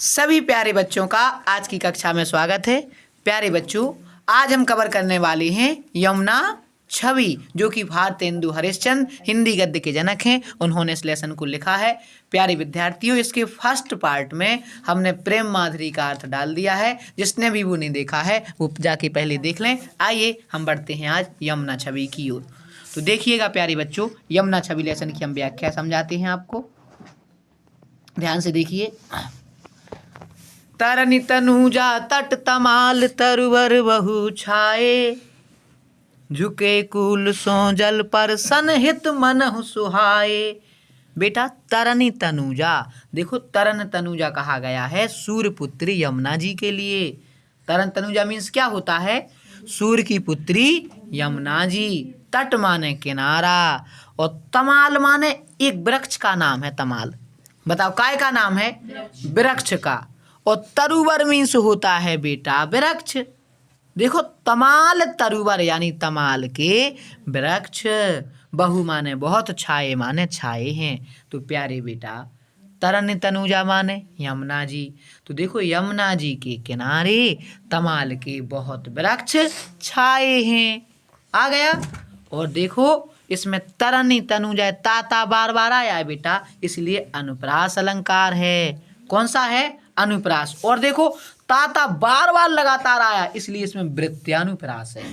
सभी प्यारे बच्चों का आज की कक्षा में स्वागत है। प्यारे बच्चों, आज हम कवर करने वाले हैं यमुना छवि, जो कि भारतेंदु हरिश्चंद्र हिंदी गद्य के जनक हैं। उन्होंने इस लेसन को लिखा है। प्यारे विद्यार्थियों, इसके फर्स्ट पार्ट में हमने प्रेम माधुरी का अर्थ डाल दिया है। जिसने भी वो नहीं देखा है वो जाके पहले देख लें। आइए हम बढ़ते हैं आज यमुना छवि की ओर। तो देखिएगा प्यारे बच्चों, यमुना छवि लेसन की हम व्याख्या समझाते हैं आपको। ध्यान से देखिए। तरनि तनुजा तट तमाल तरुवर बहु छाए, झुके कूल सो जल पर सनहित मनहु सुहाए। बेटा तरनि तनुजा, देखो तरन तनुजा कहा गया है सूर्यपुत्री यमुना जी के लिए। तरन तनुजा मीन्स क्या होता है? सूर्य की पुत्री यमुना जी। तट माने किनारा और तमाल माने एक वृक्ष का नाम है। तमाल बताओ काय का नाम है? वृक्ष का। और तरुवर मीन्स होता है बेटा वृक्ष। देखो तमाल तरुवर यानी तमाल के वृक्ष। बहु माने बहुत, छाए माने छाए हैं। तो प्यारे बेटा तरन तनुजा माने यमुना जी। तो देखो यमुना जी के किनारे तमाल के बहुत वृक्ष छाए हैं। आ गया। और देखो इसमें तरनी तनुजा ताता बार बार आया है बेटा, इसलिए अनुप्रास अलंकार है। कौन सा है? अनुप्रास। और देखो ताता बार बार लगातार आया, इसलिए इसमें वृत्त्यानुप्रास है।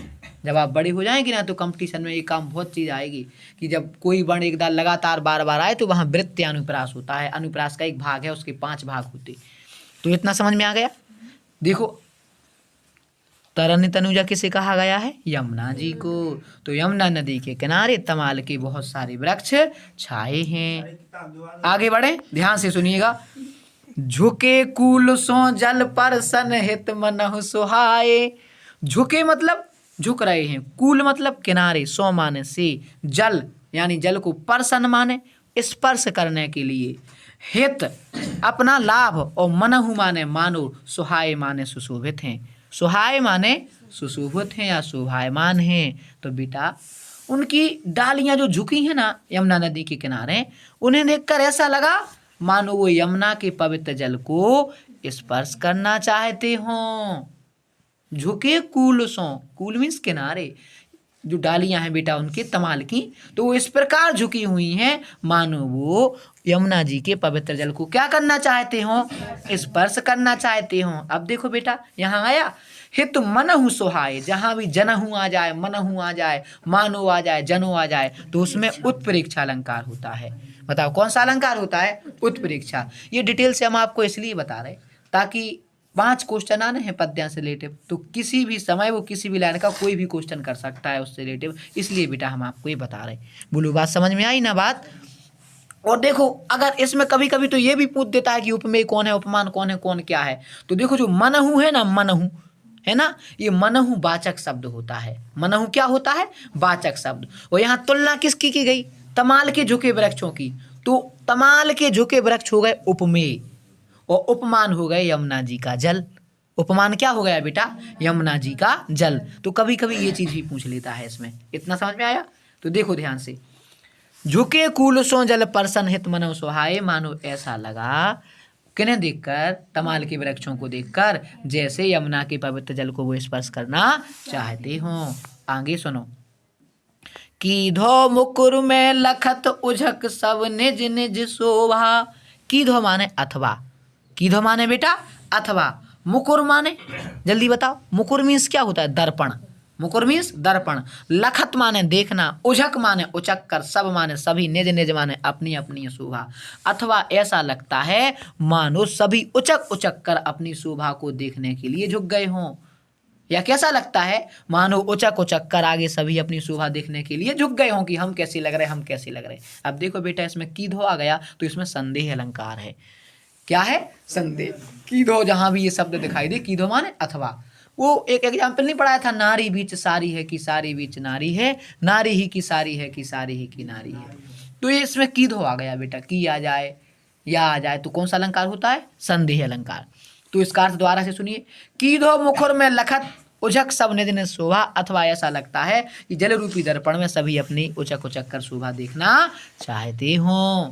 जब आप बड़े हो जाएंगे ना तो कंपटीशन में ये काम बहुत चीज आएगी कि जब कोई वर्ण एक दाल लगातार बार बार आए तो वहां वृत्त्यानुप्रास होता है। अनुप्रास का एक भाग है, उसके 5 भाग होते। तो इतना समझ में आ गया। देखो तरन तनुजा किसे कहा गया है? यमुना जी को। तो यमुना नदी के किनारे तमाल के बहुत सारे वृक्ष छाए हैं। आगे बढ़े, ध्यान से सुनिएगा। झुके कूल सो जल पर सनहित मनहु सुहाए। झुके मतलब झुक रहे हैं, कूल मतलब किनारे, सो माने से, जल यानी जल को, परसन माने स्पर्श करने के लिए, हित अपना लाभ, और मनहु माने मानो, सुहाए माने सुशोभित हैं। सुहाए माने सुशोभित हैं या शोभायमान हैं। तो बेटा उनकी डालियां जो झुकी हैं ना यमुना नदी के किनारे, उन्हें देखकर ऐसा लगा मानो वो यमुना के पवित्र जल को स्पर्श करना चाहते हों। झुके कूल सो, कूल मीन्स किनारे, जो डालियां हैं बेटा उनके तमाल की, तो वो इस प्रकार झुकी हुई हैं मानो वो यमुना जी के पवित्र जल को क्या करना चाहते हों? स्पर्श करना चाहते हों। अब देखो बेटा यहाँ आया हित मनहु सुहाए। जहां भी जनहु आ जाए, मनहु आ जाए, मानो आ जाए, जनो आ जाए, तो उसमें उत्प्रेक्षा अलंकार होता है। बताओ कौन सा अलंकार होता है? उत्प्रेक्षा। ये डिटेल से हम आपको इसलिए बता रहे ताकि 5 क्वेश्चन आने हैं पद्यांश से रिलेटिव, तो किसी भी समय वो किसी भी लाइन का कोई भी क्वेश्चन कर सकता है उससे रिलेटिव, इसलिए बेटा हम आपको ये बता रहे। बोलो बात समझ में आई ना बात? और देखो अगर इसमें कभी कभी तो ये भी पूछ देता है कि उपमेय कौन है, उपमान कौन है, कौन क्या है। तो देखो जो मनहु है ना, मनहु है ना, ये मनहु वाचक शब्द होता है। मनहु क्या होता है? वाचक शब्द। और यहाँ तुलना किसकी की गई? तमाल के झुके वृक्षों की। तो तमाल के झुके वृक्ष हो गए उपमेय, और उपमान हो गए यमुना जी का जल। उपमान क्या हो गया बेटा? यमुना जी का जल। तो कभी कभी ये चीज भी पूछ लेता है इसमें। इतना समझ में आया? तो देखो ध्यान से। झुके कूल सो जल पर सनहित मनहु सुहाए, मानो ऐसा लगा किन्हें देखकर? तमाल के वृक्षों को देखकर, जैसे यमुना के पवित्र जल को वो स्पर्श करना चाहते हों। आगे सुनो। कीधो मुकुर में लखत उझक सब निज निज शोभा। कीधो माने अथवा, कीधो माने बेटा अथवा, मुकुर माने जल्दी बताओ। मुकुर मीन्स क्या होता है? दर्पण। मुकुर मीन्स दर्पण। लखत माने देखना, उझक माने उचक कर, सब माने सभी, निज निज माने अपनी अपनी शोभा। अथवा ऐसा लगता है मानो सभी उचक उचक कर अपनी शोभा को देखने के लिए झुक गए हों। या कैसा लगता है? मानो उचक उचक कर आगे सभी अपनी शोभा देखने के लिए झुक गए हों कि हम कैसे लग रहे, हम कैसे लग रहे। अब देखो बेटा इसमें कीधो आ गया तो इसमें संदेह अलंकार है। क्या है? संदेह। कीधो जहां भी ये शब्द दिखाई दे, कीधो माने अथवा। वो एक एग्जाम्पल नहीं पढ़ाया था? नारी बीच सारी है कि सारी बीच नारी है, नारी ही की सारी है कि सारी ही की नारी है। तो ये इसमें कीधो आ गया बेटा। की आ जाए या आ जाए तो कौन सा अलंकार होता है? संदेह अलंकार। तो इसका अर्थ दोबारा से सुनिए। कीधो मुखर में लखत उझक सब निज निज शोभा। अथवा ऐसा लगता है कि जल रूपी दर्पण में सभी अपनी उचक उचक कर शोभा देखना चाहते हों।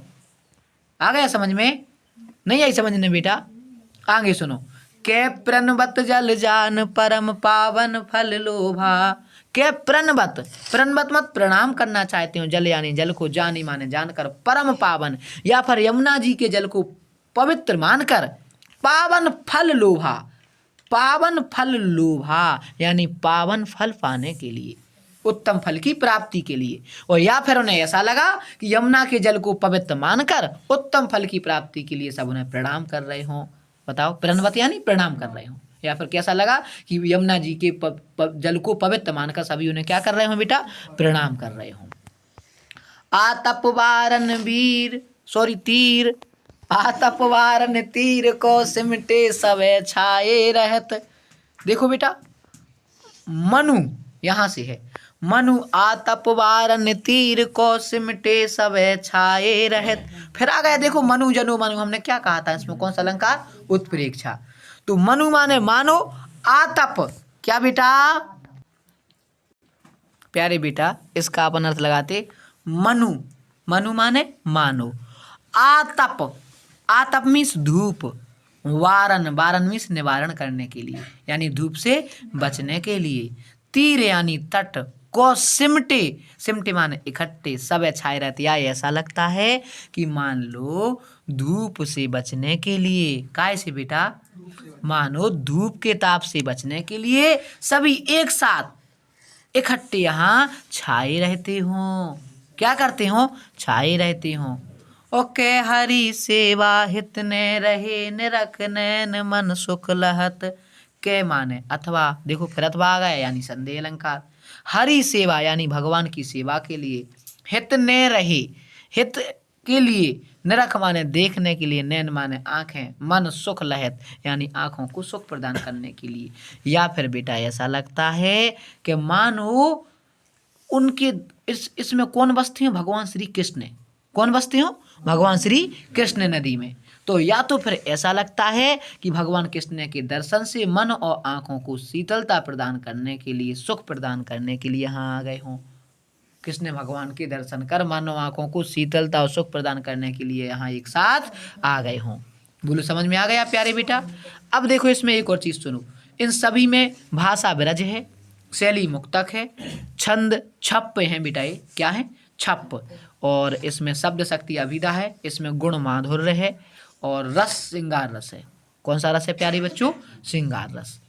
आ गया समझ में? नहीं आई समझने बेटा? आगे सुनो। के प्रणवत जल जान परम पावन फल लोभा। के प्रणवत, प्रणवत मत प्रणाम करना चाहते हो जल यानी जल को, जानी माने जानकर, परम पावन या फिर यमुना जी के जल को पवित्र मानकर, पावन फल लोभा, पावन फल लोभा यानी पावन फल पाने के लिए, उत्तम फल की प्राप्ति के लिए। और या फिर उन्हें ऐसा लगा कि यमुना के जल को पवित्र मानकर उत्तम फल की प्राप्ति के लिए सब उन्हें प्रणाम कर रहे हों। बताओ, प्रणवत यानी प्रणाम कर रहे हों। या फिर कैसा लगा कि यमुना जी के जल को पवित्र मानकर सभी उन्हें क्या कर रहे हों बेटा, प्रणाम कर रहे हों। आतप वारन वीर सॉरी तीर, आतप वारन तीर को सिमटे सवे छाए रहत। देखो बेटा, मनु यहां से है, मनु आतप वारन तीर को सिमटे सवे छाए रहत। फिर आ गया देखो मनु जनु मनु, हमने क्या कहा था इसमें, कौन सा अलंकार, उत्प्रेक्षा। तो मनु माने मानो, आतप क्या बेटा, प्यारे बेटा इसका अपन अर्थ लगाते मनु, मनु माने मानो, आतप, आतप मीन्स धूप, वारन, वारन मीन्स निवारण करने के लिए यानी धूप से बचने के लिए, तीर यानी तट, को सिमटे, सिमटे माने इकट्ठे, सब छाए रहते। या ऐसा लगता है कि मान लो धूप से बचने के लिए, काय से बेटा, मानो धूप के ताप से बचने के लिए सभी एक साथ इकट्ठे यहाँ छाए रहते हों। क्या करते हो, छाए रहते हों। ओके हरि सेवा हित ने रहे निरख नैन मन सुख लहत। के माने अथवा, देखो फिर अथवा आ गया यानी संदेह अलंकार। हरि सेवा यानी भगवान की सेवा के लिए, हित ने रहे, हित के लिए, निरख माने देखने के लिए, नैन माने आंखें, मन सुख लहत यानी आंखों को सुख प्रदान करने के लिए। या फिर बेटा ऐसा लगता है कि मानो उनके इसमें कौन बसते हैं, भगवान श्री कृष्ण। कौन बसते हो, भगवान श्री कृष्ण नदी में। तो या तो फिर ऐसा लगता है कि भगवान कृष्ण के दर्शन से मन और आंखों को शीतलता प्रदान करने के लिए, सुख प्रदान करने के लिए यहाँ आ गए हों। कृष्ण भगवान के दर्शन कर मन और आंखों को शीतलता और सुख प्रदान करने के लिए यहाँ एक साथ आ गए हों। बोलो समझ में आ गया प्यारे बेटा। अब देखो इसमें एक और चीज सुनो, इन सभी में भाषा विरज है, शैली मुक्तक है, छंद छप हैं बेटा, ये क्या है, छप। और इसमें शब्द शक्ति अभिधा है, इसमें गुण माधुर्य है और रस श्रृंगार रस है। कौन सा रस है प्यारे बच्चों, श्रृंगार रस।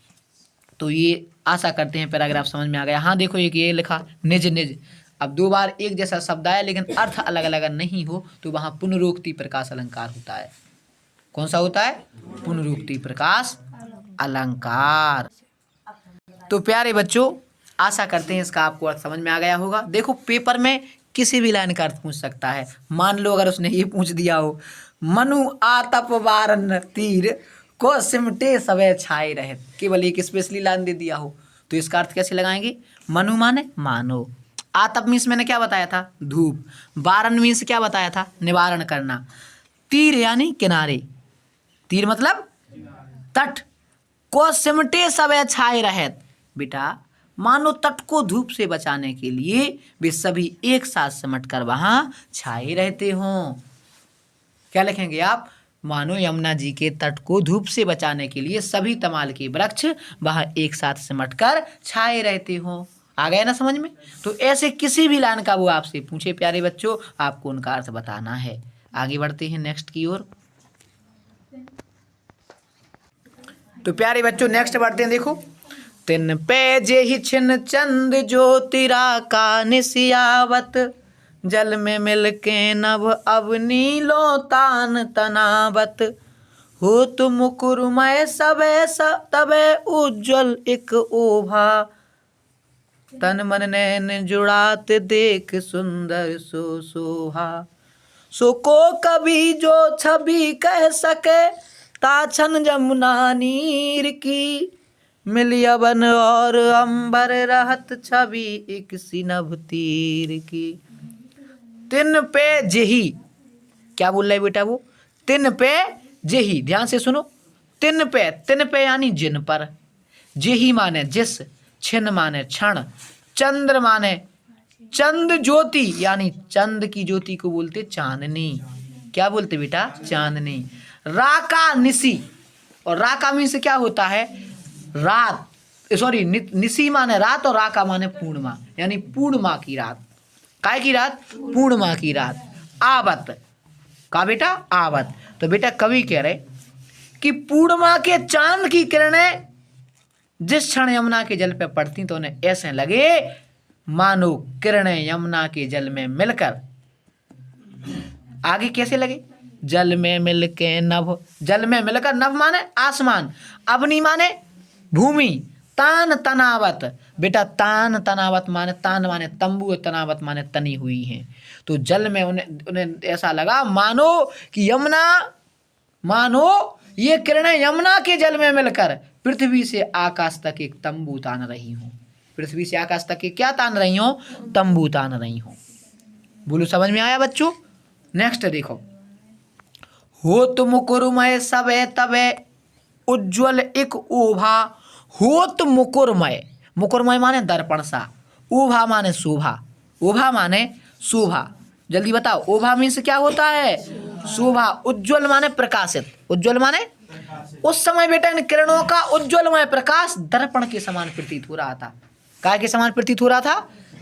तो ये आशा करते हैं पैराग्राफ समझ में आ गया। हाँ देखो एक ये लिखा निज निज, अब दो बार एक जैसा शब्द आया लेकिन अर्थ अलग अलग नहीं हो तो वहां पुनरुक्ति प्रकाश अलंकार होता है। कौन सा होता है, पुनरुक्ति प्रकाश अलंकार। तो प्यारे बच्चों आशा करते हैं इसका आपको अर्थ समझ में आ गया होगा। देखो पेपर में किसी भी लाइन का अर्थ पूछ सकता है। मान लो अगर उसने ये पूछ दिया हो, मनु आतप वारन तीर को सिमटे सवे छाए रहे, केवल एक स्पेशली लाइन दे दिया हो तो इसका अर्थ कैसे लगाएंगे। मनु माने मानो, आतप मीन्स मैंने क्या बताया था, धूप, वारन मीन्स क्या बताया था, निवारण करना, तीर यानी किनारे, तीर मतलब तट, को सिमटे सवे छाए रहत। बेटा मानो तट को धूप से बचाने के लिए वे सभी एक साथ सिमट कर वहां छाए रहते हों। क्या लिखेंगे आप, मानो यमुना जी के तट को धूप से बचाने के लिए सभी तमाल के वृक्ष वहां एक साथ सिमट कर छाए रहते हों। आ गया ना समझ में। तो ऐसे किसी भी लाइन का वो आपसे पूछे प्यारे बच्चों, आपको उनका अर्थ बताना है। आगे बढ़ते हैं नेक्स्ट की ओर। तो प्यारे बच्चों नेक्स्ट बढ़ते हैं। देखो, तिन पे जे ही छिन चंद ज्योतिरा का निसियावत, जल में मिल के नभ अब नीलो तान तनावत, हो तो मुकुरमय सबे तबे उज्जवल एक ओभा, तन मन नैन जुड़ात देख सुंदर सो सोहा, सो को कभी जो छवि कह सके ताछन जमुना नीर की, मिलियवन और अंबर रहत छवि एक सिनभ तीर की। तिन पे जेही, क्या बोल रहे बेटा वो, तिन पे जेही, ध्यान से सुनो, तिन पे यानी जिन पर, जेही माने जिस, छिन माने क्षण, चंद्र माने चंद ज्योति यानी चंद की ज्योति को बोलते चांदनी। क्या बोलते बेटा, चांदनी। राका निसी, और रा का मीन्स क्या होता है, रात, सॉरी निसी माने रात और रा का माने पूर्णिमा, यानी पूर्णिमा की रात। काय की रात? पूर्णिमा की रात। आवत का बेटा? आवत। तो बेटा कवि कह रहे कि पूर्णिमा के चांद की किरणें जिस क्षण यमुना के जल पे पड़ती तो उन्हें ऐसे लगे मानो किरणें यमुना के जल में मिलकर, आगे कैसे लगे, जल में मिलके नभ, जल में मिलकर, नभ माने आसमान, अवनी माने भूमि, तान तनावत, बेटा तान तनावत माने, तान माने तंबू, तनावत माने तनी हुई हैं। तो जल में उन्हें ऐसा लगा मानो कि यमुना, मानो ये किरणें यमुना के जल में मिलकर पृथ्वी से आकाश तक एक तंबू तान रही हूँ। पृथ्वी से आकाश तक के क्या तान रही हूँ? तंबू तान रही हूँ। बोलो समझ में आया बच्चों? नेक्स्ट देखो, होत मुकुरमय सबे तबे उज्ज्वल एक ओभा, होत मुकुरमय, मुकुरमय माने दर्पण सा, ओभा माने शोभा, ओभा माने शोभा, जल्दी बताओ ओभा मीन्स क्या होता है? शोभा। उज्ज्वल माने प्रकाशित, उज्ज्वल माने उस समय बेटा इन किरणों का उज्ज्वलमय प्रकाश दर्पण के समान प्रतीत हो रहा था। काय के समान प्रतीत हो रहा था?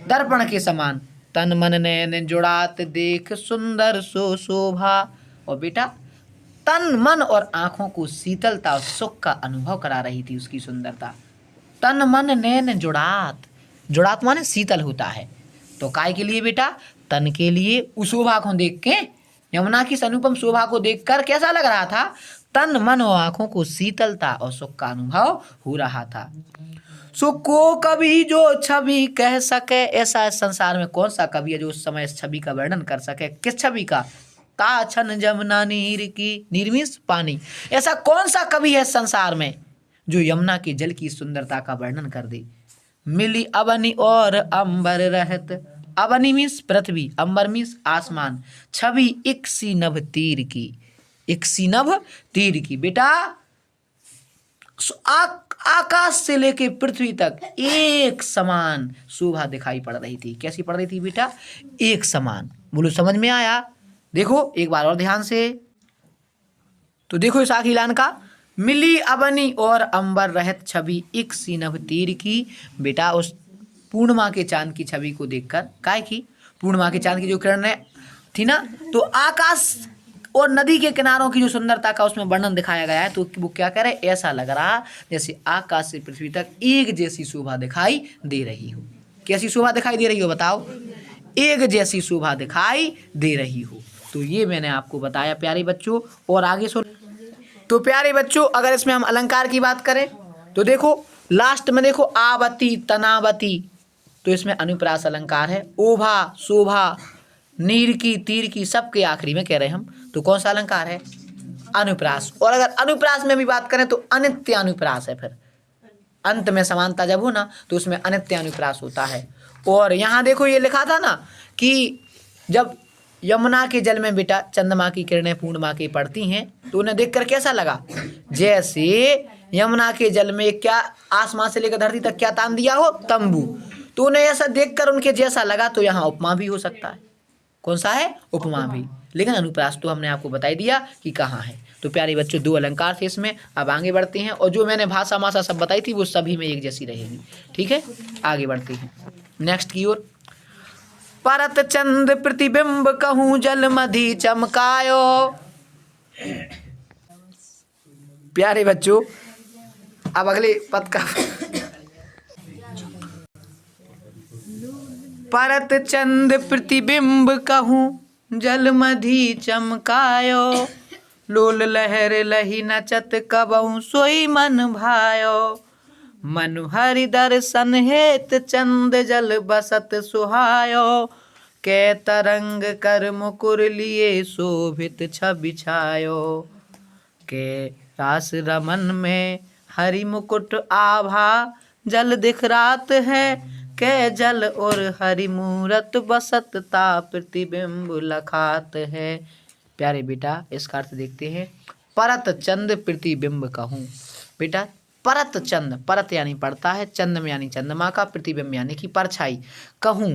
दर्पण के समान। तन मन नैन जुड़ात देख सुंदर सो शोभा, और बेटा तन मन और आंखों को शीतलता और सुख का अनुभव करा रही थी उसकी सुंदरता। तन मन नैन जुड़ात, जुड़ात माने शीतल होता है। तो काय के लिए बेटा? तन के लिए। उस शोभा को देख के, यमुना की अनुपम शोभा को देखकर कैसा लग रहा था? तन मन और आंखों को शीतलता और सुख का अनुभव हो रहा था। सुख को कभी जो छवि कह सके, ऐसा संसार में कौन सा कवि है जो उस समय इस छवि का वर्णन कर सके? किस छवि का? ताछन जमुना नीर की, नीर मीन्स पानी। ऐसा कौन सा कवि है संसार में जो यमुना के जल की सुंदरता का वर्णन कर दे? मिली अवनी और अंबर रहत, अवनी मीन्स पृथ्वी, अंबर मीन्स आसमान, छवि एक सी नभ तीर की, एक सी नभ तीर की। बेटा आकाश से लेके पृथ्वी तक एक समान शोभा दिखाई पड़ रही थी। कैसी पड़ रही थी बेटा? एक समान। बोलो समझ में आया? देखो एक बार और ध्यान से, तो देखो इस आखिरी लाइन का, मिली अवनी और अंबर रहत छवि एक सी नभ तीर की। बेटा उस पूर्णिमा के चांद की छवि को देखकर, काय की? पूर्णिमा के चांद की जो किरणें थी ना, तो आकाश और नदी के किनारों की जो सुंदरता का उसमें वर्णन दिखाया गया है, तो वो क्या कह रहे? ऐसा लग रहा जैसे आकाश से पृथ्वी तक एक जैसी शोभा दिखाई दे रही हो। कैसी शोभा दिखाई दे रही हो बताओ? एक जैसी शोभा दिखाई दे रही हो। तो ये मैंने आपको बताया प्यारे बच्चों। और आगे सुन, तो प्यारे बच्चों अगर इसमें हम अलंकार की बात करें तो देखो लास्ट में देखो आवती, तनावती, तो इसमें अनुप्रास अलंकार है। ओभा, शोभा, नीर की, तीर की, सबके आखिरी में कह रहे हम, तो कौन सा अलंकार है? अनुप्रास। और अगर अनुप्रास में भी बात करें तो अनित्य अनुप्रास है। फिर अंत में समानता जब हो ना तो उसमें अनित्य अनुप्रास होता है। और यहाँ देखो ये लिखा था ना कि जब यमुना के जल में बेटा चंद्रमा की किरणें पूर्णिमा की पड़ती हैं तो उन्हें देखकर कैसा लगा? जैसे यमुना के जल में क्या आसमान से लेकर धरती तक क्या तान दिया हो? तंबू। तो उन्हें ऐसा देखकर उनके जैसा लगा, तो यहाँ उपमा भी हो सकता है। कौन सा है? उपमा भी। लेकिन अनुप्रास तो हमने आपको बता दिया कि कहाँ है। तो प्यारे बच्चों दो अलंकार थे इसमें। अब आगे बढ़ते हैं, और जो मैंने भाषा माषा सब बताई थी वो सभी में एक जैसी रहेगी। ठीक है, आगे बढ़ते हैं नेक्स्ट की ओर। परत चंद प्रतिबिंब कहूँ जल मधि चमकायो। प्यारे बच्चों अब अगले पद का परत चंद प्रतिबिंब कहूँ जल मधि चमकायो, लोल लहर लही नचत कबहु सोई मन भायो, मनु हरि दर्शन हेत चंद जल बसत सुहायो, कै तरंग कर मुकुर लिए शोभित छवि छायो, के रास रमन में हरि मुकुट आभा जल दिख रात है, कै जल और हरि मूरत बसत ता प्रतिबिंब लखात है। प्यारे बेटा इसका अर्थ देखते हैं। परत चंद प्रतिबिंब कहूँ, बेटा परत चंद, परत यानी पड़ता है, चंद में यानी चंद्रमा का, प्रतिबिंब यानी कि परछाई, कहूँ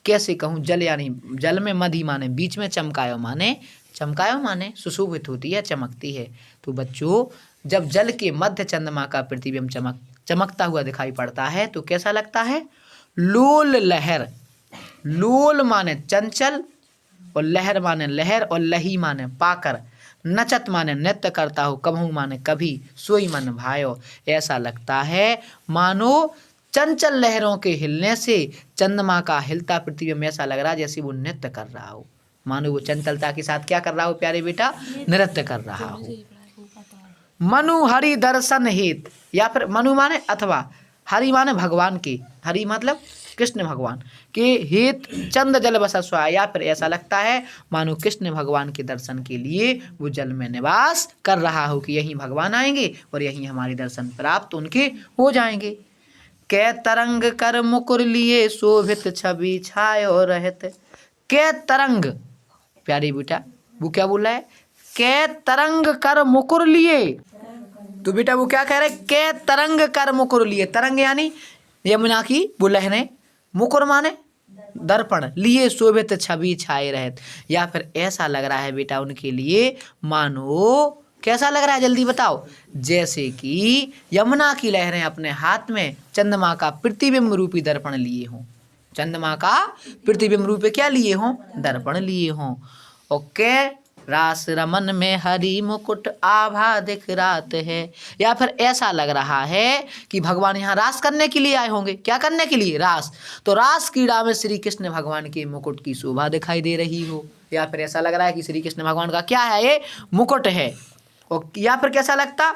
कैसे कहूँ, जल यानी जल में, मधि माने बीच में, चमकायो माने, चमकायो माने सुशोभित होती है, चमकती है। तो बच्चों जब जल के मध्य चंद्रमा का प्रतिबिंब चमकता हुआ दिखाई पड़ता है तो कैसा लगता है? लोल लहर। लोल माने चंचल और लहर माने लहर और लही माने पाकर, नचत माने नृत्य करता हो, कबहू माने कभी, सोई मन भायो। ऐसा लगता है मानो चंचल लहरों के हिलने से चंद्रमा का हिलता प्रतिबिंब ऐसा लग रहा है जैसे वो नृत्य कर रहा हो, मानो वो चंचलता के साथ क्या कर रहा हो प्यारे बेटा? नृत्य कर रहा हो। मनु हरि दर्शन हेत, या फिर मनु माने अथवा, हरि माने भगवान के, हरि मतलब कृष्ण भगवान के, हेत चंद जल बसा स्वाहा, या फिर ऐसा लगता है मानो कृष्ण भगवान के दर्शन के लिए वो जल में निवास कर रहा हो कि यहीं भगवान आएंगे और यहीं हमारे दर्शन प्राप्त उनके हो जाएंगे। कै तरंग कर मुकुर लिए शोभित छवि छायो रहत। कै तरंग, प्यारे बेटा वो क्या बोल रहा है? कै तरंग कर मुकुर लिए, तो बेटा वो क्या कह रहे? कै तरंग कर मुकुर लिए। तरंग यानी यमुना की वो लहरें, मुकुर माने दर्पण, लिए शोभित छवि छाए रहत, या फिर ऐसा लग रहा है बेटा उनके लिए मानो कैसा लग रहा है जल्दी बताओ? जैसे कि यमुना की लहरें अपने हाथ में चंद्रमा का प्रतिबिंब रूपी दर्पण लिए हों, चंद्रमा का प्रतिबिंब रूपी क्या लिए हों? दर्पण लिए हों। ओके, रास रमन में हरि मुकुट आभा दिख रात है, या फिर ऐसा लग रहा है कि भगवान यहाँ रास करने के लिए आए होंगे। क्या करने के लिए? रास। तो रास क्रीड़ा में श्री कृष्ण भगवान के मुकुट की शोभा दिखाई दे रही हो, या फिर ऐसा लग रहा है कि श्री कृष्ण भगवान का क्या है? ये मुकुट है। और या फिर कैसा लगता?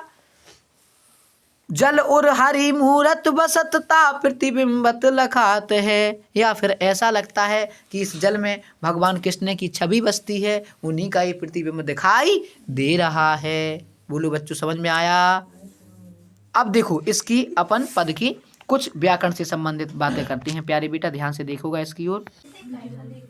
जल उर हरि मूरत बसतता प्रतिबिंबत लखात है, या फिर ऐसा लगता है कि इस जल में भगवान कृष्ण की छवि बसती है, उन्हीं का ये प्रतिबिंब दिखाई दे रहा है। बोलो बच्चों समझ में आया? अब देखो इसकी अपन पद की कुछ व्याकरण से संबंधित बातें करते हैं। प्यारे बेटा ध्यान से देखोगा इसकी ओर।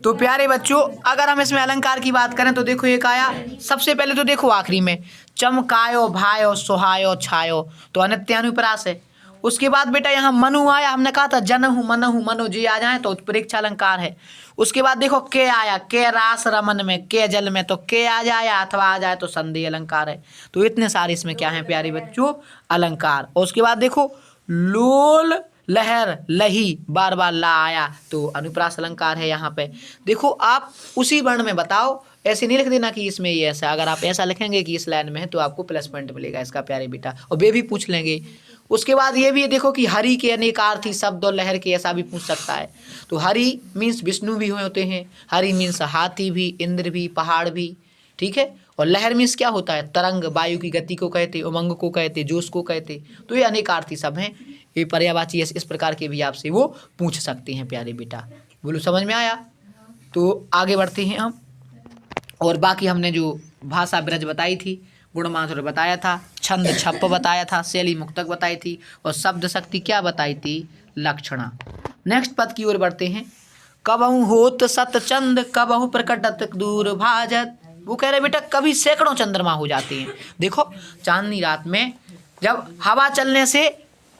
तो प्यारे बच्चों अगर हम इसमें अलंकार की बात करें तो देखो एक आया, सबसे पहले तो देखो आखिरी में चमकायो भायो सुहायो छायो, तो अनित्यानुप्रास है। उसके बाद बेटा यहाँ मनु आया, हमने कहा था जनहु मनहु मनो जी आ जाए तो उत्प्रेक्षा अलंकार है। उसके बाद देखो के आया, के रास रमन में, के जल में, तो के आ जाए अथवा आ जाए तो संधि अलंकार है। तो इतने सारे इसमें क्या है प्यारे बच्चों? अलंकार। और उसके बाद देखो लोल लहर लही, बार बार ला आया तो अनुप्रास अलंकार है। यहाँ पे देखो आप उसी वर्ण में बताओ, ऐसे नहीं लिख देना कि इसमें ये ऐसा। अगर आप ऐसा लिखेंगे कि इस लाइन में है तो आपको प्लस पॉइंट मिलेगा इसका प्यारे बेटा, और वे भी पूछ लेंगे। उसके बाद ये भी देखो कि हरि के अनेकार्थी शब्द और लहर के, ऐसा भी पूछ सकता है। तो हरि मीन्स विष्णु भी होते हैं, हरि मीन्स हाथी भी, इंद्र भी, पहाड़ भी, ठीक है। और लहर मीन्स क्या होता है? तरंग, वायु की गति को कहते, उमंग को कहते, जोश को कहते। तो ये अनेकार्थी सब हैं, ये पर्यायवाची इस प्रकार के भी आपसे वो पूछ सकते हैं प्यारे बेटा। बोलो समझ में आया? तो आगे बढ़ते हैं हम। और बाकी हमने जो भाषा ब्रज बताई थी, गुणमाधुर्य बताया था, छंद छप्प बताया था, शैली मुक्तक बताई थी, और शब्द शक्ति क्या बताई थी? लक्षणा। नेक्स्ट पद की ओर बढ़ते हैं। कबहु होत सत चंद कबहु प्रकटत दूर भाजत। वो कह रहे बेटा कभी सैकड़ों चंद्रमा हो जाते हैं। देखो चांदनी रात में जब हवा चलने से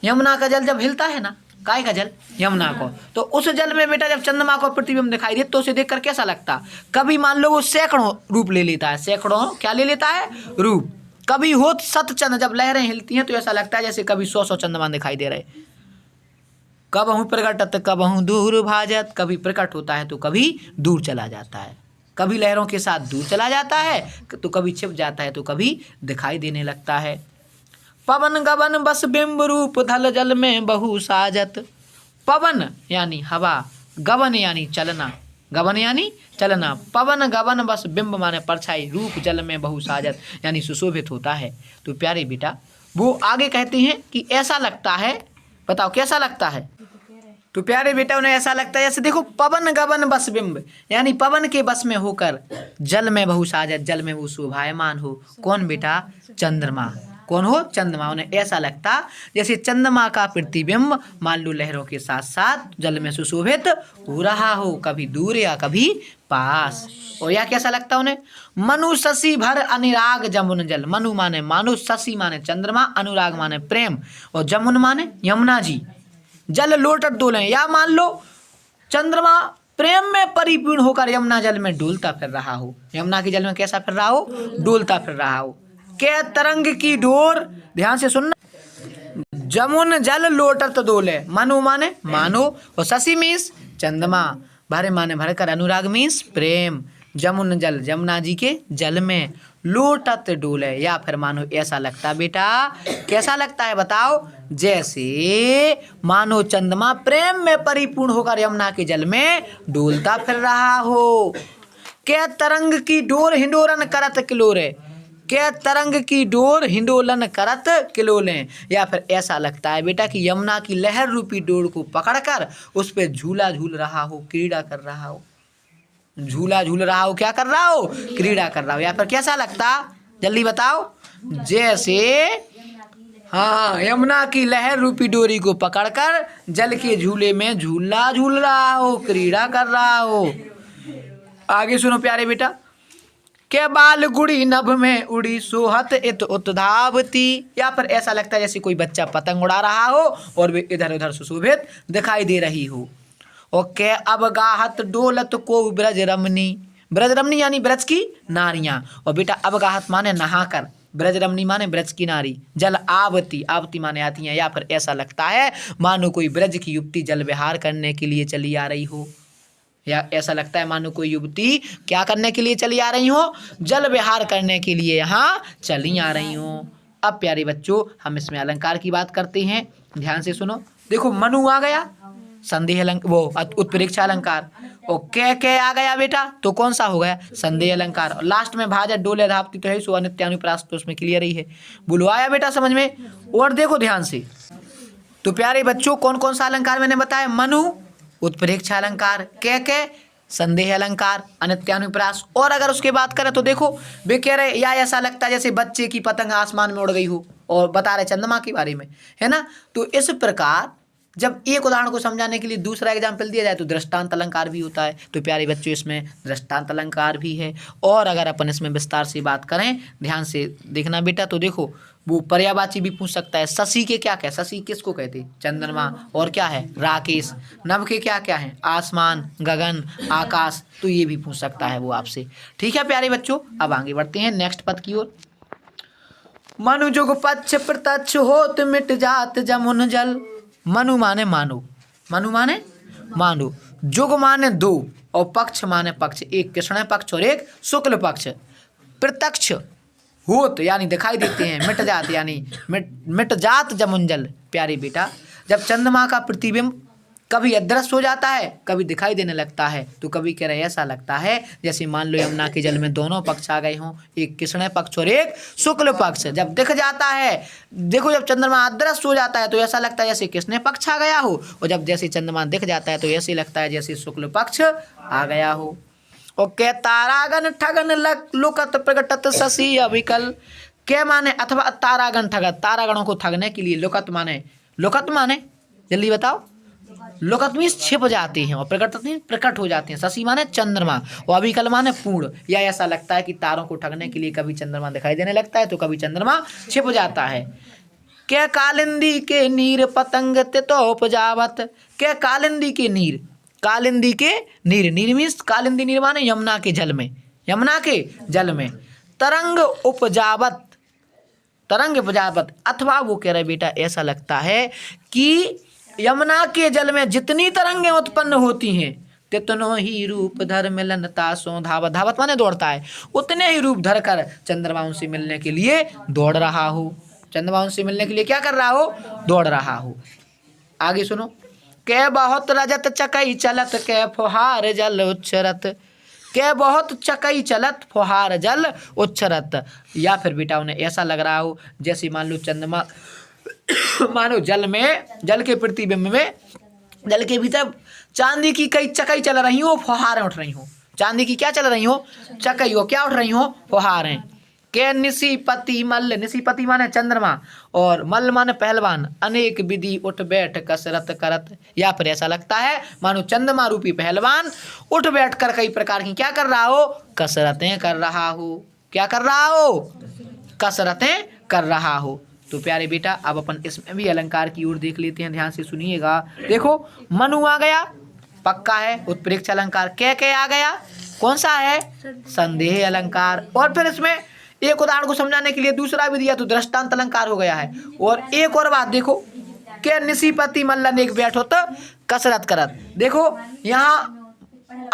यमुना का जल जब हिलता है ना, काय का जल? यमुना को, तो उस जल में बेटा जब चंद्रमा को प्रतिबिंब दिखाई दे तो उसे देखकर कैसा लगता? कभी मान लो वो सैकड़ों रूप ले लेता है, सैकड़ों क्या ले लेता है? रूप। कभी होत सत चंद, जब लहरें हिलती हैं तो ऐसा लगता है जैसे कभी 100 चंद्रमा दिखाई दे रहे। कबहु प्रकटत कबहु दूर भाजत, कभी प्रकट होता है तो कभी दूर चला जाता है, कभी लहरों के साथ दूर चला जाता है तो कभी छिप जाता है तो कभी दिखाई देने लगता है। पवन गवन बस बिंब रूप धल जल में बहु साजत। पवन यानी हवा, गवन यानी चलना, गवन यानी चलना, पवन गवन बस बिंब माने परछाई, रूप जल में बहु साजत यानी सुशोभित होता है। तो प्यारे बेटा वो आगे कहते हैं कि ऐसा लगता है, बताओ कैसा लगता है? तो प्यारे बेटा उन्हें ऐसा लगता है जैसे देखो पवन गवन बस बिंब, यानी पवन के बस में होकर जल में बहु साजत, जल में वो शोभायमान हो। कौन बेटा? चंद्रमा। कौन हो? चंद्रमा। उन्हें ऐसा लगता जैसे चंद्रमा का प्रतिबिंब मान लो लहरों के साथ साथ जल में सुशोभित हो रहा हो, कभी दूर या कभी पास। और या कैसा लगता उन्हें? मनु शशि भर अनुराग जमुन जल। मनु माने मानो, शशि माने चंद्रमा, अनुराग माने प्रेम, और जमुन माने यमुना जी। जल लोटट डोले, या मान लो चंद्रमा प्रेम में परिपूर्ण होकर यमुना जल में डोलता फिर रहा हो। यमुना के जल में कैसा फिर रहा हो? डोलता फिर रहा हो। के तरंग की डोर, ध्यान से सुनना, जमुन जल लोटत डोले, मनु माने मानो, और शशि मीन्स चंद्रमा, भरे माने भरकर, अनुराग मीन्स प्रेम, जमुन जल जमुना जी के जल में, लोटत डोले, या फिर मानो ऐसा लगता है बेटा, कैसा लगता है बताओ, जैसे मानो चंद्रमा प्रेम में परिपूर्ण होकर यमुना के जल में डोलता फिर रहा हो। के तरंग की डोर हिंडोरन करत किलोरे, के तरंग की डोर हिंडोलन करत किलोलें, या फिर ऐसा लगता है बेटा कि यमुना की लहर रूपी डोर को पकड़कर उस पे झूला झूल रहा हो, क्रीड़ा कर रहा हो, झूला झूल रहा हो, क्या कर रहा हो, क्रीड़ा कर रहा हो। या फिर कैसा लगता, जल्दी बताओ, जैसे हाँ यमुना की लहर रूपी डोरी को पकड़कर जल के झूले में झूला झूल रहा हो, क्रीड़ा कर रहा हो। आगे सुनो प्यारे बेटा, के बाल गुड़ी नभ में उड़ी सोहत इत उत्धावती, या फिर ऐसा लगता है जैसे कोई बच्चा पतंग उड़ा रहा हो और वे इधर उधर सुशोभित दिखाई दे रही हो। और के अवगाहत डोलत को ब्रज रमनी, ब्रज रमनी यानी ब्रज की नारियां, और बेटा अवगाहत माने नहाकर, ब्रज रमनी माने ब्रज की नारी, जल आवती, आवती माने आती हैं, या फिर ऐसा लगता है मानो कोई ब्रज की युवती जल विहार करने के लिए चली आ रही हो, या ऐसा लगता है मानो कोई युवती क्या करने के लिए चली आ रही हो, जल विहार करने के लिए यहाँ चली आ रही हो। अब प्यारे बच्चों हम इसमें अलंकार की बात करते हैं, ध्यान से सुनो। देखो मनु आ गया, संदेह अलंकार, वो उत्प्रेक्षा अलंकार, और के आ गया बेटा तो कौन सा हो गया, संदेह अलंकार, और लास्ट में भाजत डोले धावती तो है सो अनित्यानुप्रास, तो उसमें क्लियर ही है। बोलो आया बेटा समझ में। और देखो ध्यान से, तो प्यारे बच्चों कौन कौन सा अलंकार मैंने बताया, मनु उत्प्रेक्षा अलंकार, के संदेह अलंकार, अनित्यानुप्रास। और अगर उसके बात करें तो देखो वे कह रहे या ऐसा लगता है जैसे बच्चे की पतंग आसमान में उड़ गई हो, और बता रहे चंद्रमा के बारे में, है ना। तो इस प्रकार जब एक उदाहरण को समझाने के लिए दूसरा एग्जाम्पल दिया जाए तो दृष्टांत अलंकार भी होता है। तो प्यारे बच्चों इसमें दृष्टांत अलंकार भी है। और अगर अपन इसमें विस्तार से बात करें, ध्यान से देखना बेटा, तो देखो वो पर्यायवाची भी पूछ सकता है। शशि के क्या क्या, शशि किसको कहते, चंद्रमा, और क्या है राकेश। नभ के क्या क्या है, आसमान, गगन, आकाश, तो ये भी पूछ सकता है वो आपसे। ठीक है प्यारे बच्चों, अब आगे बढ़ते हैं नेक्स्ट पद की ओर। मनु जुग पक्ष प्रत्यक्ष होत मिट जात जमुन जल, मनु माने मानो, मनु माने मानो, जुग माने दो, और पक्ष माने पक्ष, एक कृष्ण पक्ष और एक शुक्ल पक्ष। प्रत्यक्ष होत यानी दिखाई देते हैं, मिट जात यानी मिट जात जमुन जल। प्यारे बेटा जब चंद्रमा का प्रतिबिंब कभी अदृश्य हो जाता है, कभी दिखाई देने लगता है, तो कभी कह रहे ऐसा लगता है जैसे मान लो यमुना के जल में दोनों पक्ष आ गए हों, एक कृष्ण पक्ष और एक शुक्ल पक्ष। जब दिख जाता है, देखो जब चंद्रमा अदृश्य हो जाता है तो ऐसा लगता है जैसे कृष्ण पक्ष आ गया हो, और जब जैसे चंद्रमा दिख जाता है तो ऐसे लगता है जैसे शुक्ल पक्ष आ गया हो। और के तारागण ठगन लुकत प्रगटत शशि अविकल, के माने अथवा तारागण ठगत, तारागणों को ठगने के लिए, लुकत माने, लुकत माने जल्दी बताओ, लुकत मीन्स छिप जाते हैं, और प्रकट मीन्स प्रकट हो जाते हैं। शशि माने चंद्रमा, और अविकल माने पूर्ण, या ऐसा लगता है कि तारों को ठगने के लिए कभी चंद्रमा दिखाई देने लगता है तो कभी चंद्रमा छिप जाता है। के कालिंदी के नीर पतंग तितो उपजावत, के कालिंदी के नीर, कालिंदी के नीर, नीर मीन्स कालिंदी नीर माने यमुना के जल में, यमुना के जल में तरंग उपजावत, तरंग उपजावत, अथवा वो कह रहे बेटा ऐसा लगता है कि यमुना के जल में जितनी तरंगें उत्पन्न होती हैं तितनो ही रूप धर मिलन तासों धावत, धावत माने दौड़ता है, उतने ही रूप धर कर चंद्रमा उनसे मिलने के लिए दौड़ रहा हो, चंद्रमा उनसे मिलने के लिए क्या कर रहा हो, दौड़ रहा हो। आगे सुनो, के बहुत रजत चकई चलत के फुहार जल उच्छरत, के बहुत चकई चलत फुहार जल उच्छरत, या फिर बेटा उन्हें ऐसा लग रहा हो जैसे मान लो चंद्रमा मानो जल में, जल के प्रतिबिंब में, जल के भीतर चांदी की कई चकई चल रही हो, फुहारें उठ रही हो, चांदी की क्या चल रही हो, चकई हो, क्या उठ रही हो, फुहारें। के निशिपति मल्ल, निशिपति माने चंद्रमा, और मल्ल माने पहलवान, अनेक विधि उठ बैठ कसरत करत, या फिर ऐसा लगता है मानो चंद्रमा रूपी पहलवान उठ बैठ कर कई प्रकार की क्या कर रहा हो, कसरतें कर रहा हो, क्या कर रहा हो, कसरतें कर रहा हो। तो प्यारे बेटा अब अपन इसमें भी अलंकार की ओर देख लेते हैं, ध्यान से सुनिएगा। देखो मनु आ गया, पक्का है उत्प्रेक्षा अलंकार। के आ गया, कौन सा है, संदेह अलंकार। और फिर इसमें एक उदाहरण को समझाने के लिए दूसरा भी दिया तो दृष्टांत अलंकार हो गया है। और एक और बात देखो के निशिपति मल्लन एक बैठो तो कसरत करत। देखो यहाँ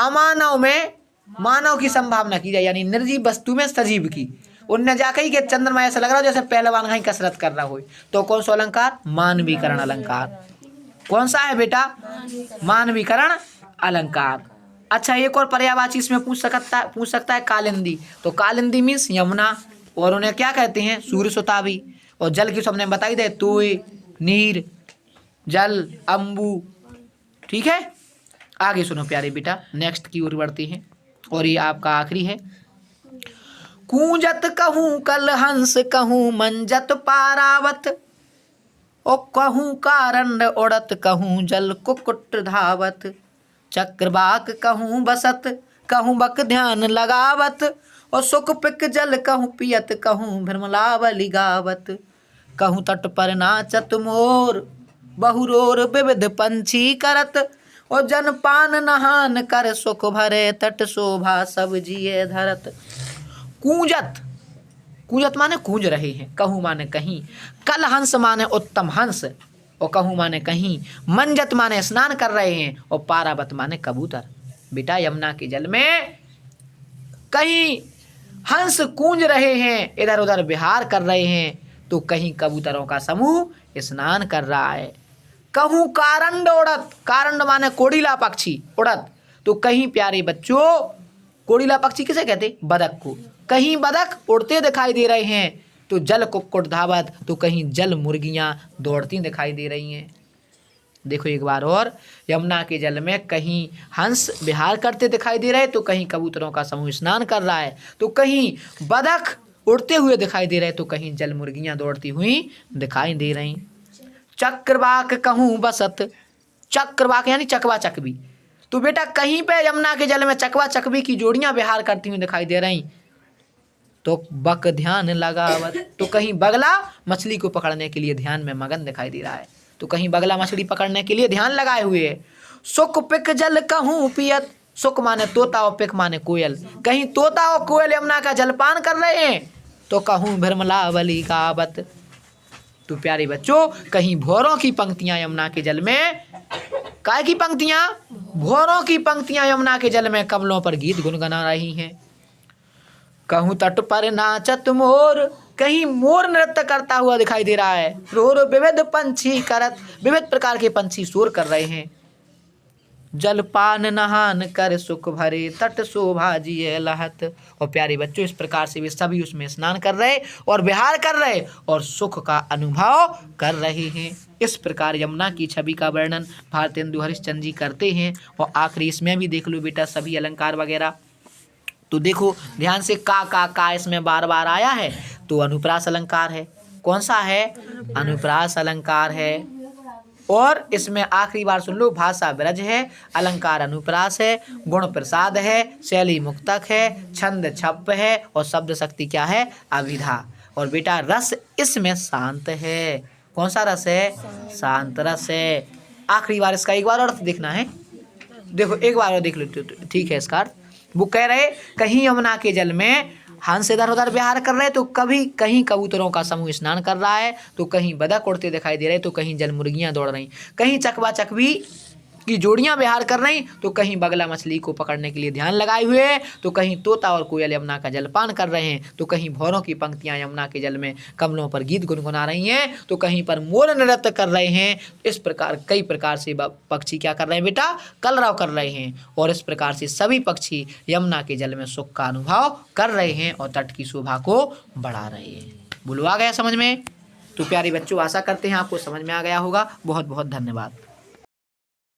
अमानव में मानव की संभावना की जाए, यानी निर्जीव वस्तु में सजीव की। उनने जाकर के चंद्रमा ऐसा लग रहा हो जैसे पहलवान कहीं कसरत कर रहा हो। तो कौन सा अलंकार? मानवीकरण अलंकार। कौन सा है बेटा? मानवीकरण अलंकार। अच्छा, एक और पर्यायवाची इसमें पूछ सकता है कालिंदी। तो कालिंदी मीन्स यमुना, और उन्हें क्या कहते हैं? सूर्य सुता भी। और जल की सबने बताई दे, तोय, नीर, जल, अम्बु। ठीक है, आगे सुनो प्यारे बेटा, नेक्स्ट की ओर बढ़ते हैं और ये आपका आखिरी है। कूंजत कहूँ कल हंस कहूँ मंजत पारावत, ओ कहूँ कारंड उड़त कहूँ जल कुक्कुट धावत, चक्रवाक कहूँ बसत कहूँ बक ध्यान लगावत, और सुख पिक जल कहूँ पियत कहूँ भ्रमलावली गावत, कहूँ तट पर नाचत मोर बहुरोर विविध पंछी करत, और जन पान नहान कर सुख भरे तट शोभा सब जिए धरत। कूंजत, कूंजत माने कूंज रहे हैं, कहूँ माने कहीं, कल हंस माने उत्तम हंस, और कहूँ माने कहीं, मंजत माने स्नान कर रहे हैं, और पारावत माने कबूतर। बेटा यमुना के जल में कहीं हंस कूंज रहे हैं, इधर उधर विहार कर रहे हैं, तो कहीं कबूतरों का समूह स्नान कर रहा है। कहूँ कारंड उड़त, कारंड माने कोड़िला पक्षी, उड़त, तो कहीं प्यारे बच्चों कोड़िला पक्षी किसे कहते? बदक को। कहीं बदक उड़ते दिखाई दे रहे हैं, तो जल कुक्कुट धावत, तो कहीं जल मुर्गियां दौड़ती दिखाई दे रही हैं। देखो एक बार और, यमुना के जल में कहीं हंस विहार करते दिखाई दे रहे, तो कहीं कबूतरों का समूह स्नान कर रहा है, तो कहीं बदक उड़ते हुए दिखाई दे रहे, तो कहीं जल मुर्गियां दौड़ती हुई दिखाई दे रही। चक्रवाक कहूँ बसत, चक्रवाक यानी चकवा चकवी, तो बेटा कहीं पे यमुना के जल में चकवा चकवी की जोड़ियां विहार करती हुई दिखाई दे रही, तो बक ध्यान लगावत, तो कहीं बगला मछली को पकड़ने के लिए ध्यान में मगन दिखाई दे रहा है, तो कहीं बगला मछली पकड़ने के लिए ध्यान लगाए हुए है। सुख पिक जल कहूँ पियत, सुख माने तोता और पिक माने कोयल, कहीं तोता और कोयल यमुना का जलपान कर रहे हैं, तो कहूँ भ्रमलावली गावत। तो प्यारे बच्चों कहीं भौरों की पंक्तियां यमुना के जल में, काय की पंक्तियां? भौरों की पंक्तियां यमुना के जल में कमलों पर गीत गुनगुना रही हैं। कहूँ तट पर नाचत मोर, कहीं मोर नृत्य करता हुआ दिखाई दे रहा है, रो रो विविध पंछी करत, विविध प्रकार के पंछी शोर कर रहे हैं। जलपान नहान कर सुख भरे तट शोभा जिए लहत, और प्यारे बच्चों इस प्रकार से वे सभी उसमें स्नान कर रहे और विहार कर रहे और सुख का अनुभव कर रहे हैं। इस प्रकार यमुना की छवि का वर्णन भारतेंदु हरिश्चंद्र जी करते हैं। और आखिरी इसमें भी देख लो बेटा सभी अलंकार वगैरह, तो देखो ध्यान से, का इसमें बार बार आया है, तो अनुप्रास अलंकार है। कौन सा है? अनुप्रास अलंकार है। और इसमें आखिरी बार सुन लो, भाषा ब्रज है, अलंकार अनुप्रास है, गुण प्रसाद है, शैली मुक्तक है, छंद छप है, और शब्द शक्ति क्या है? अभिधा। और बेटा रस इसमें शांत है। कौन सा रस है? शांत रस है। आखिरी बार इसका एक बार अर्थ देखना है, देखो एक बार और देख लो, ठीक है इसका अर्थ। वो कह रहे कहीं यमुना के जल में हंस इधर उधर विहार कर रहे, तो कभी कहीं कबूतरों का समूह स्नान कर रहा है, तो कहीं बदक उड़ते दिखाई दे रहे, तो कहीं जल मुर्गियां दौड़ रही, कहीं चकवा चकवी की जोड़ियां विहार कर रही, तो कहीं बगला मछली को पकड़ने के लिए ध्यान लगाए हुए, तो कहीं तोता और कोयल यमुना का जलपान कर रहे हैं, तो कहीं भौरों की पंक्तियां यमुना के जल में कमलों पर गीत गुनगुना रही हैं, तो कहीं पर मोर नृत्य कर रहे हैं। इस प्रकार कई प्रकार से पक्षी क्या कर रहे हैं बेटा? कलरव कर रहे हैं। और इस प्रकार से सभी पक्षी यमुना के जल में सुख का अनुभव कर रहे हैं और तट की शोभा को बढ़ा रहे हैं। बोलो आ गया समझ में? तो प्यारे बच्चों आशा करते हैं आपको समझ में आ गया होगा। बहुत बहुत धन्यवाद।